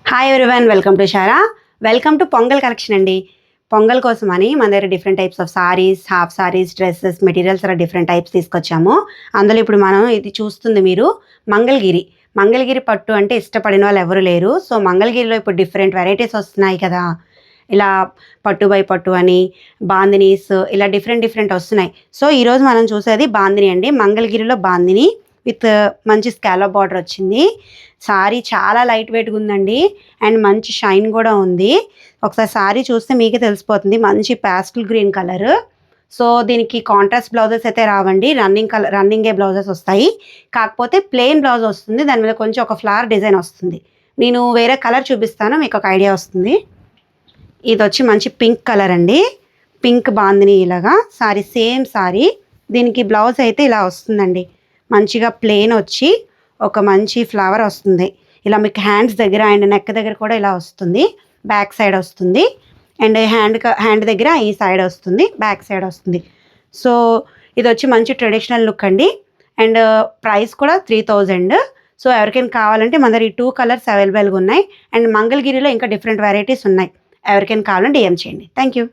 Hi everyone, welcome to Sarah. Welcome to pongal collection అండి. పొంగల్ కోసం అని మన దగ్గర different types of saris, half saris, dresses, materials అలా డిఫరెంట్ టైప్స్ తీసుకొచ్చాము. అందులో ఇప్పుడు మనం ఇది చూస్తుంది మీరు మంగళగిరి పట్టు అంటే ఇష్టపడిన వాళ్ళు ఎవరు లేరు. సో మంగళగిరిలో ఇప్పుడు డిఫరెంట్ వెరైటీస్ వస్తున్నాయి కదా. ఇలా పట్టు బై పట్టు అని, బాందినీస్, ఇలా డిఫరెంట్ వస్తున్నాయి. సో ఈరోజు మనం చూసేది బాందిని అండి. మంగళగిరిలో బాందిని విత్ మంచి స్కాలప్ బార్డర్ వచ్చింది. సారీ చాలా లైట్ వెయిట్గా ఉందండి అండ్ మంచి షైన్ కూడా ఉంది. ఒకసారి సారీ చూస్తే మీకే తెలిసిపోతుంది. మంచి ప్యాస్టల్ గ్రీన్ కలర్. సో దీనికి కాంట్రాస్ట్ బ్లౌజెస్ అయితే రావండి, రన్నింగే బ్లౌజెస్ వస్తాయి. కాకపోతే ప్లెయిన్ బ్లౌజ్ వస్తుంది, దాని మీద కొంచెం ఒక ఫ్లవర్ డిజైన్ వస్తుంది. నేను వేరే కలర్ చూపిస్తాను, మీకు ఒక ఐడియా వస్తుంది. ఇది వచ్చి మంచి పింక్ కలర్ అండి. పింక్ బాందిని ఇలాగా సారీ, సేమ్ సారీ. దీనికి బ్లౌజ్ అయితే ఇలా వస్తుందండి. మంచిగా ప్లెయిన్ వచ్చి ఒక మంచి ఫ్లవర్ వస్తుంది. ఇలా మీకు హ్యాండ్స్ దగ్గర అండ్ నెక్ దగ్గర కూడా ఇలా వస్తుంది. బ్యాక్ సైడ్ వస్తుంది అండ్ హ్యాండ్ దగ్గర ఈ సైడ్ వస్తుంది, బ్యాక్ సైడ్ వస్తుంది. సో ఇది వచ్చి మంచి ట్రెడిషనల్ లుక్ అండి. అండ్ ప్రైస్ కూడా 3000. సో ఎవరికైనా కావాలంటే మన దగ్గర ఈ 2 కలర్స్ అవైలబుల్గా ఉన్నాయి. అండ్ మంగళగిరిలో ఇంకా డిఫరెంట్ వెరైటీస్ ఉన్నాయి. ఎవరికైనా కావాలంటే డిఎం చేయండి. Thank you.